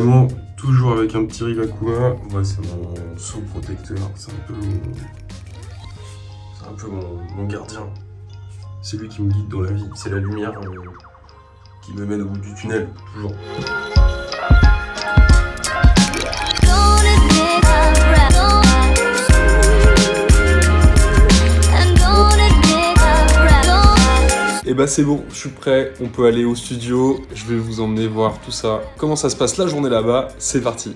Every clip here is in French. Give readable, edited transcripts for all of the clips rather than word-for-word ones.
évidemment, toujours avec un petit Rilakkuma. Moi, c'est mon seau protecteur. C'est un peu mon gardien. C'est lui qui me guide dans la vie. C'est la lumière qui me mène au bout du tunnel, toujours. Et bah c'est bon, je suis prêt, on peut aller au studio, je vais vous emmener voir tout ça. Comment ça se passe la journée là-bas, c'est parti.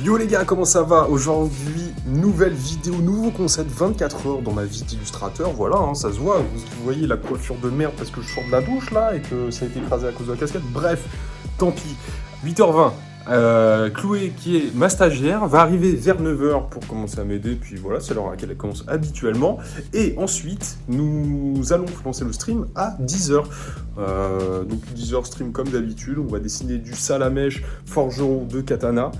Yo les gars, comment ça va? Aujourd'hui, nouvelle vidéo, nouveau concept, 24 heures dans ma vie d'illustrateur. Voilà, hein, ça se voit, vous voyez la coiffure de merde parce que je sors de la douche là et que ça a été écrasé à cause de la casquette. Bref, tant pis. 8h20, Chloé, qui est ma stagiaire, va arriver vers 9h pour commencer à m'aider. Puis voilà, c'est l'heure à laquelle elle commence habituellement. Et ensuite, nous allons lancer le stream à 10h. Donc 10h stream comme d'habitude. On va dessiner du Salamèche forgeron de katana.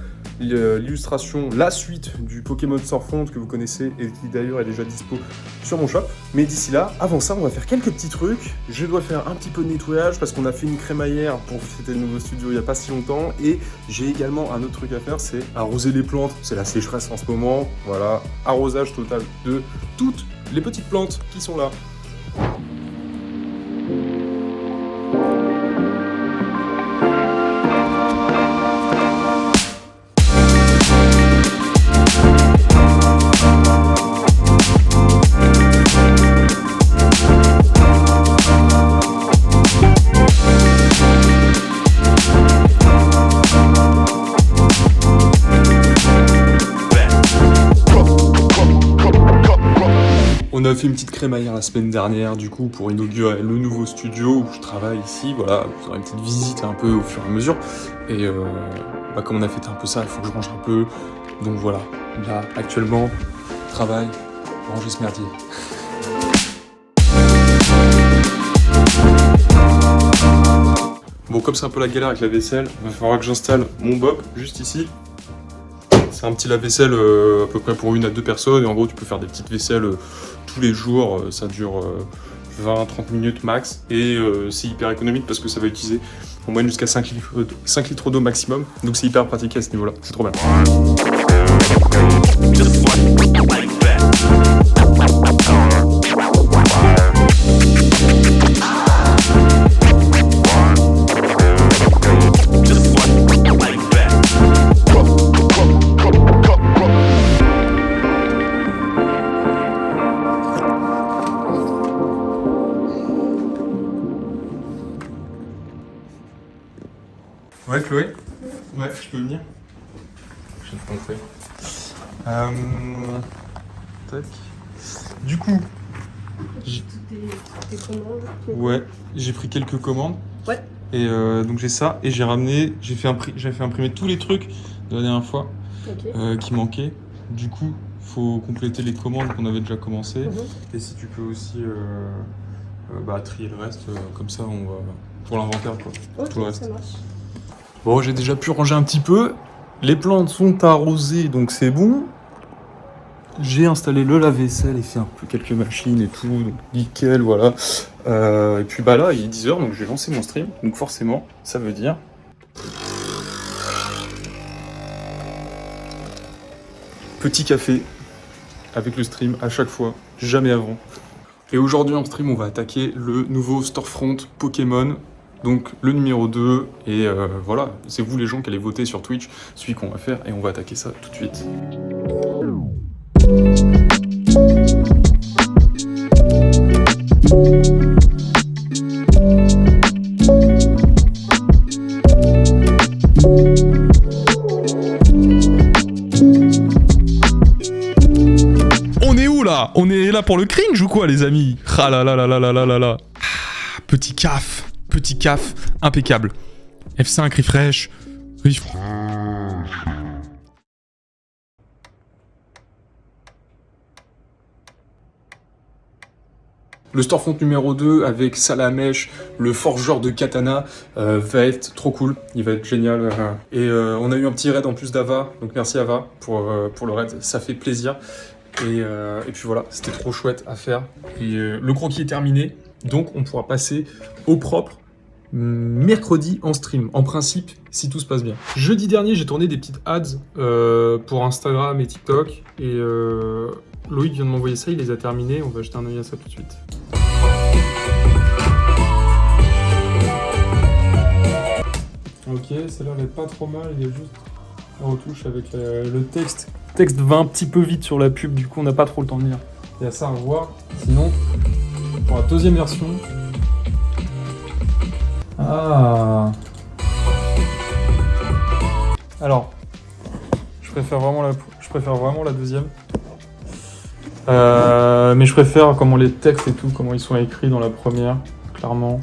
L'illustration, la suite du Pokémon Stormfront que vous connaissez et qui d'ailleurs est déjà dispo sur mon shop. Mais d'ici là, avant ça, on va faire quelques petits trucs. Je dois faire un petit peu de nettoyage parce qu'on a fait une crémaillère pour fêter le nouveau studio il n'y a pas si longtemps. Et j'ai également un autre truc à faire, c'est arroser les plantes. C'est la sécheresse en ce moment. Voilà, arrosage total de toutes les petites plantes qui sont là. On a fait une petite crémaillère la semaine dernière, du coup, pour inaugurer le nouveau studio où je travaille ici. Voilà, vous aurez une petite visite un peu au fur et à mesure. Et comme on a fait un peu ça, il faut que je range un peu. Donc voilà, là, actuellement, travail, ranger ce merdier. Bon, comme c'est un peu la galère avec la vaisselle, il va falloir que j'installe mon bob juste ici. C'est un petit lave-vaisselle à peu près pour 1 à 2 personnes. Et en gros, tu peux faire des petites vaisselles tous les jours. Ça dure 20-30 minutes max. Et c'est hyper économique parce que ça va utiliser en moyenne jusqu'à 5 litres d'eau maximum. Donc c'est hyper pratique à ce niveau-là. C'est trop bien. Ouais, Chloé? Ouais, je peux venir? Je vais te montrer. Tac. Du coup, tes commandes. ouais, j'ai pris quelques commandes. Ouais. Et donc j'ai ça et j'ai fait imprimer tous les trucs de la dernière fois qui manquaient. Du coup, faut compléter les commandes qu'on avait déjà commencé. Et si tu peux aussi trier le reste, comme ça on va pour l'inventaire quoi. Ok, tout le reste. Ça marche. Bon, j'ai déjà pu ranger un petit peu. Les plantes sont arrosées, donc c'est bon. J'ai installé le lave-vaisselle et fait un peu quelques machines et tout, donc nickel, voilà. Et puis là, il est 10h, donc je vais lancer mon stream. Donc forcément, ça veut dire... petit café avec le stream à chaque fois, jamais avant. Et aujourd'hui en stream, on va attaquer le nouveau Stormfront Pokémon. Donc le numéro 2, et voilà, c'est vous les gens qui allez voter sur Twitch, celui qu'on va faire, et on va attaquer ça tout de suite. là pour le cringe ou quoi, les amis? Ah là là là là là là là là. Petit caf, impeccable. F5, refresh. Le Storefront numéro 2 avec Salamèche, le forgeur de katana, va être trop cool, il va être génial. Et on a eu un petit raid en plus d'Ava, donc merci Ava pour le raid, ça fait plaisir. Et puis voilà, c'était trop chouette à faire. Et le croquis est terminé, donc on pourra passer au propre mercredi en stream, en principe, si tout se passe bien. Jeudi dernier, j'ai tourné des petites ads pour Instagram et TikTok, et Loïc vient de m'envoyer ça, il les a terminés, on va jeter un œil à ça tout de suite. Ok, celle-là elle est pas trop mal, il y a juste la retouche avec le texte. Le texte va un petit peu vite sur la pub, du coup on n'a pas trop le temps de lire. Il y a ça à revoir. Sinon, pour la deuxième version... Ah. Alors, je préfère vraiment la deuxième. Mais je préfère comment les textes et tout, comment ils sont écrits dans la première, clairement.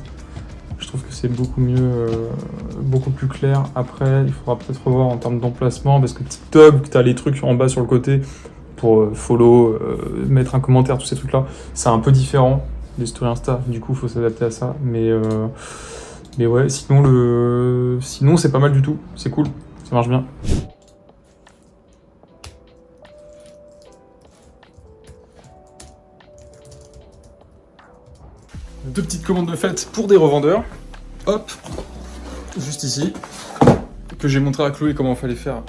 Je trouve que c'est beaucoup mieux, beaucoup plus clair. Après, il faudra peut-être revoir en termes d'emplacement, parce que TikTok, tu as les trucs en bas sur le côté pour follow, mettre un commentaire, tous ces trucs-là. C'est un peu différent des stories Insta, du coup, il faut s'adapter à ça. Mais ouais, sinon c'est pas mal du tout, c'est cool, ça marche bien. Deux petites commandes de fête pour des revendeurs. Hop, juste ici, que j'ai montré à Chloé comment il fallait faire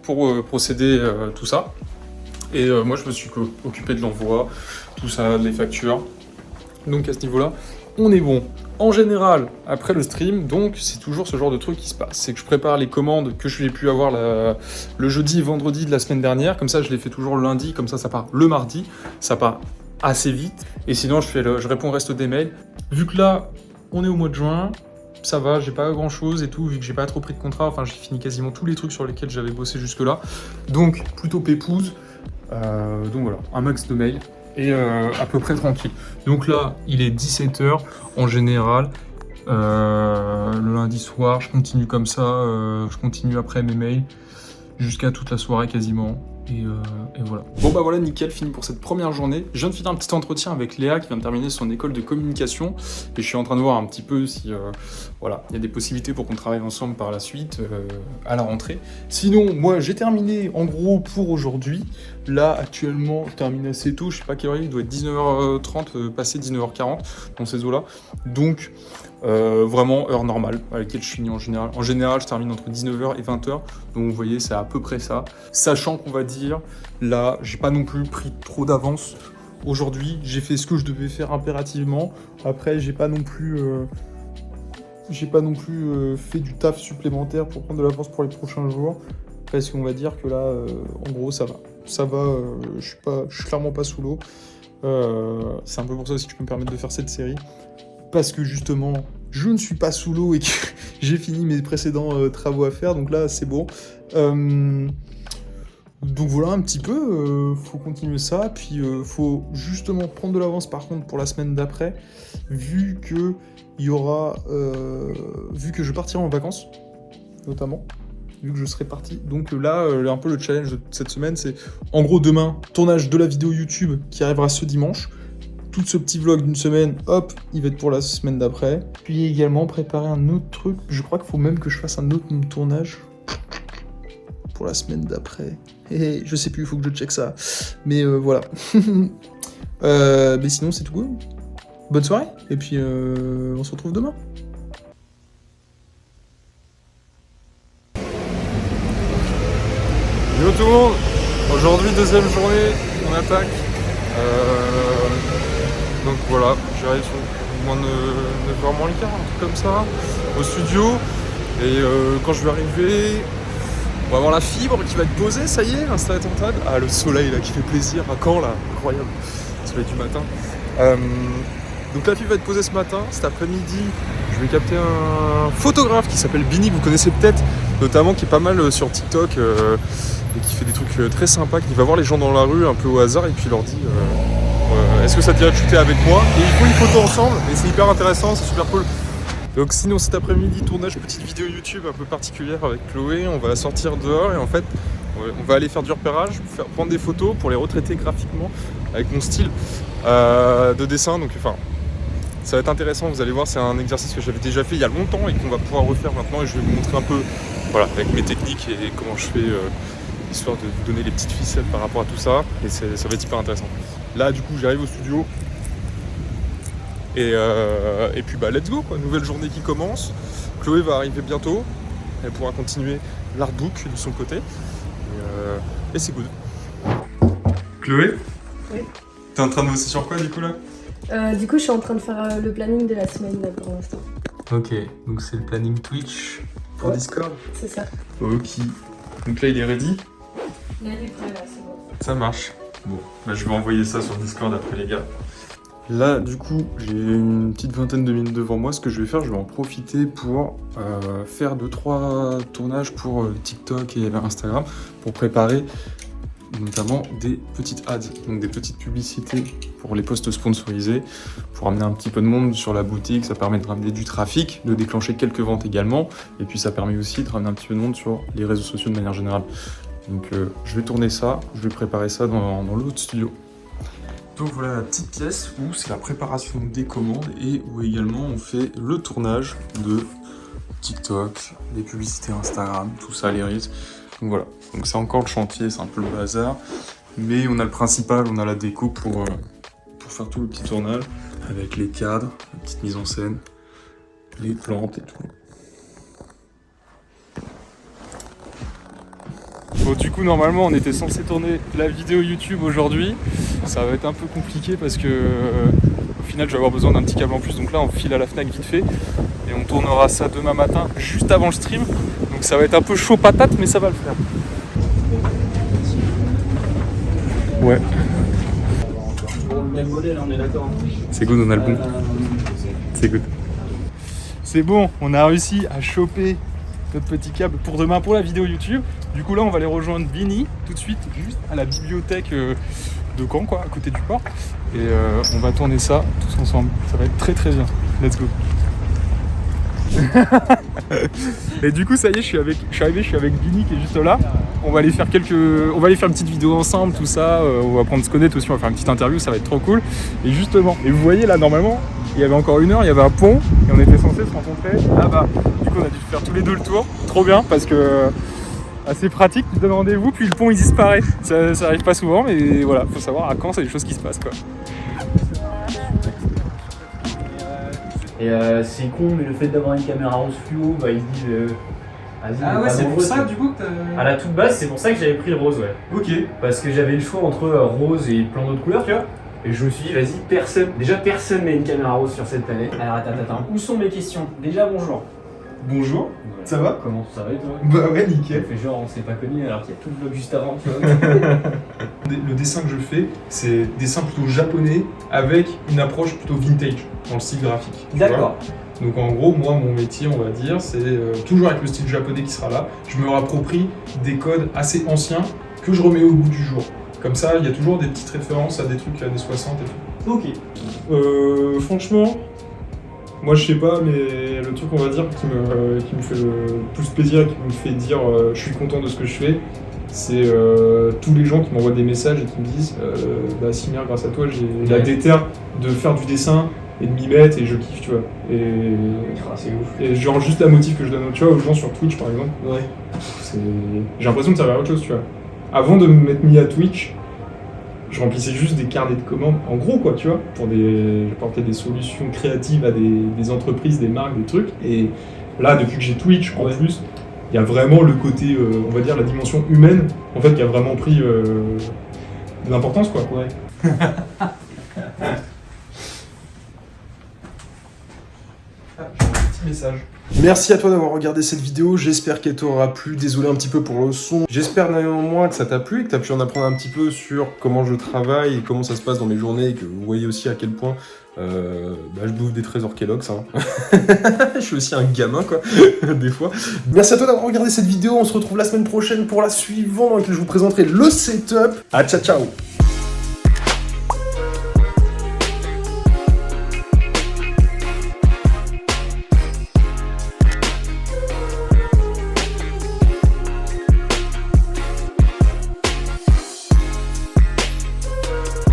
pour procéder tout ça. Et moi je me suis occupé de l'envoi, tout ça, les factures. Donc à ce niveau-là, on est bon. En général, après le stream, donc c'est toujours ce genre de truc qui se passe. C'est que je prépare les commandes que je n'ai pu avoir le jeudi et vendredi de la semaine dernière. Comme ça, je les fais toujours le lundi. Comme ça part le mardi. Ça part assez vite. Et sinon, je réponds au reste des mails. Vu que là, on est au mois de juin, ça va, j'ai pas grand-chose et tout. Vu que j'ai pas trop pris de contrat, enfin, j'ai fini quasiment tous les trucs sur lesquels j'avais bossé jusque-là. Donc, plutôt pépouze. Donc voilà, un max de mails. Et à peu près tranquille. Donc là, il est 17h en général. Le lundi soir, je continue comme ça. Je continue après mes mails jusqu'à toute la soirée quasiment. Et voilà. Bon bah voilà, nickel, fini pour cette première journée. Je viens de finir un petit entretien avec Léa qui vient de terminer son école de communication. Et je suis en train de voir un petit peu si voilà, il y a des possibilités pour qu'on travaille ensemble par la suite à la rentrée. Sinon, moi j'ai terminé en gros pour aujourd'hui. Là actuellement, je termine assez tôt, je sais pas quelle heure il doit être 19h30, passé 19h40 dans ces eaux-là. Donc vraiment heure normale à laquelle je finis en général. En général, je termine entre 19h et 20h. Donc vous voyez, c'est à peu près ça. Sachant qu'on va dire, là, j'ai pas non plus pris trop d'avance. Aujourd'hui, j'ai fait ce que je devais faire impérativement. Après, j'ai pas non plus fait du taf supplémentaire pour prendre de l'avance pour les prochains jours. Parce qu'on va dire que là, en gros, ça va. Ça va, je suis clairement pas sous l'eau. C'est un peu pour ça aussi que je peux me permettre de faire cette série. Parce que justement, je ne suis pas sous l'eau et que j'ai fini mes précédents travaux à faire. Donc là, c'est bon. Donc voilà un petit peu, faut continuer ça, puis faut justement prendre de l'avance par contre pour la semaine d'après, vu que je partirai en vacances, notamment, vu que je serai parti. Donc là, un peu le challenge de cette semaine, c'est en gros demain, tournage de la vidéo YouTube qui arrivera ce dimanche. Tout ce petit vlog d'une semaine, hop, il va être pour la semaine d'après. Puis également préparer un autre truc, je crois qu'il faut même que je fasse un autre tournage pour la semaine d'après. Je sais plus, il faut que je check ça. Mais voilà. Mais sinon, c'est tout cool. Bonne soirée. Et puis, on se retrouve demain. Yo tout le monde. Aujourd'hui, deuxième journée, on attaque. Donc voilà, j'arrive sur moins de 9h moins le quart, un truc comme ça, au studio. Et quand je vais arriver... On va avoir la fibre qui va être posée, ça y est, l'insta est en table. Ah, le soleil là qui fait plaisir à Caen là, incroyable, le soleil du matin. Donc la fibre va être posée ce matin, cet après-midi, je vais capter un photographe qui s'appelle Bini, que vous connaissez peut-être, notamment qui est pas mal sur TikTok et qui fait des trucs très sympas, qui va voir les gens dans la rue un peu au hasard et puis leur dit est-ce que ça te dirait de shooter avec moi? Et il faut une photo ensemble, et c'est hyper intéressant, c'est super cool. Donc sinon cet après-midi, tournage petite vidéo YouTube un peu particulière avec Chloé, on va la sortir dehors et en fait on va aller faire du repérage, prendre des photos pour les retraiter graphiquement avec mon style de dessin. Donc enfin ça va être intéressant, vous allez voir, c'est un exercice que j'avais déjà fait il y a longtemps et qu'on va pouvoir refaire maintenant et je vais vous montrer un peu voilà, avec mes techniques et comment je fais histoire de vous donner les petites ficelles par rapport à tout ça et ça va être hyper intéressant. Là du coup j'arrive au studio. Et puis bah let's go quoi, nouvelle journée qui commence. Chloé va arriver bientôt, elle pourra continuer l'artbook de son côté. Et c'est good. Chloé? Oui. T'es en train de bosser sur quoi du coup là? Du coup je suis en train de faire le planning de la semaine là, pour l'instant. Ok, donc c'est le planning Twitch pour Discord? C'est ça. Ok. Donc là il est ready? Là il est prêt là, c'est bon. Ça marche. Bon, bah, je vais envoyer ça sur Discord après les gars. Là, du coup, j'ai une petite vingtaine de minutes devant moi. Ce que je vais faire, je vais en profiter pour faire 2-3 tournages pour TikTok et Instagram pour préparer notamment des petites ads, donc des petites publicités pour les posts sponsorisés, pour amener un petit peu de monde sur la boutique. Ça permet de ramener du trafic, de déclencher quelques ventes également, et puis ça permet aussi de ramener un petit peu de monde sur les réseaux sociaux de manière générale. Donc je vais tourner ça, je vais préparer ça dans l'autre studio. Donc voilà la petite pièce où c'est la préparation des commandes et où également on fait le tournage de TikTok, les publicités Instagram, tout ça, les reels. Donc voilà, donc c'est encore le chantier, c'est un peu le bazar, mais on a le principal, on a la déco pour faire tout le petit tournage avec les cadres, la petite mise en scène, les plantes et tout. Bon du coup normalement on était censé tourner la vidéo YouTube aujourd'hui. Ça va être un peu compliqué parce que au final je vais avoir besoin d'un petit câble en plus. Donc là on file à la Fnac vite fait et on tournera ça demain matin juste avant le stream. Donc ça va être un peu chaud patate mais ça va le faire. Ouais. Pour le même modèle on est d'accord. C'est good, on a le bon. C'est good. C'est bon, on a réussi à choper notre petit câble pour demain pour la vidéo YouTube. Du coup là on va aller rejoindre Vinny tout de suite juste à la bibliothèque de Caen quoi, à côté du port. Et on va tourner ça tous ensemble. Ça va être très très bien. Let's go. Et du coup ça y est, je suis arrivé, je suis avec Vinny qui est juste là. On va aller faire une petite vidéo ensemble, tout ça. On va apprendre à se connaître aussi, on va faire une petite interview, ça va être trop cool. Et justement, et vous voyez là normalement, il y avait encore 1 heure, il y avait un pont et on était censé se rencontrer là-bas. Du coup on a dû faire tous les deux le tour. Trop bien parce que assez pratique, tu te donnes rendez-vous puis le pont il disparaît. Ça arrive pas souvent mais voilà, faut savoir à quand c'est des choses qui se passent quoi. Et c'est con, mais le fait d'avoir une caméra rose fluo, bah ils se disent vas-y. Ah ouais, c'est pour ça du coup que À la toute base, c'est pour ça que j'avais pris le rose, ouais. Ok. Parce que j'avais le choix entre rose et plein d'autres couleurs, tu vois. Et je me suis dit, vas-y, personne met une caméra rose sur cette planète. Alors attends, où sont mes questions? Déjà, bonjour. Bonjour, Ouais. ça va? Comment ça va et toi? Bah ouais, On nickel. fait genre, on s'est pas connus alors qu'il y a tout le vlog juste avant, tu vois. Le dessin que je fais, c'est dessin plutôt japonais avec une approche plutôt vintage dans le style graphique. tu D'accord. vois. Donc en gros, moi, mon métier, on va dire, c'est toujours avec le style japonais qui sera là. Je me rapproprie des codes assez anciens que je remets au goût du jour. Comme ça, il y a toujours des petites références à des trucs années 60 et tout. Ok. Franchement, moi je sais pas, mais le truc on va dire qui me fait le plus plaisir, qui me fait dire je suis content de ce que je fais, c'est tous les gens qui m'envoient des messages et qui me disent bah Simir, grâce à toi j'ai la déterre de faire du dessin et de m'y mettre et je kiffe, tu vois. Et C'est ouf. et genre juste la motive que je donne, tu vois, aux gens sur Twitch par exemple, Ouais. j'ai l'impression de servir à autre chose, tu vois. Avant de me mettre mis à Twitch, je remplissais juste des carnets de commandes, en gros quoi, tu vois, j'apportais des solutions créatives à des entreprises, des marques, des trucs. Et là, depuis que j'ai Twitch, en plus, il y a vraiment le côté, on va dire, la dimension humaine, en fait, qui a vraiment pris de l'importance, quoi. Ouais. Petit message. Merci à toi d'avoir regardé cette vidéo, j'espère qu'elle t'aura plu, désolé un petit peu pour le son. J'espère néanmoins que ça t'a plu et que tu as pu en apprendre un petit peu sur comment je travaille et comment ça se passe dans mes journées et que vous voyez aussi à quel point je bouffe des trésors Kellogg's. Hein. Je suis aussi un gamin quoi, des fois. Merci à toi d'avoir regardé cette vidéo, on se retrouve la semaine prochaine pour la suivante dans laquelle je vous présenterai le setup. Ah ciao ciao.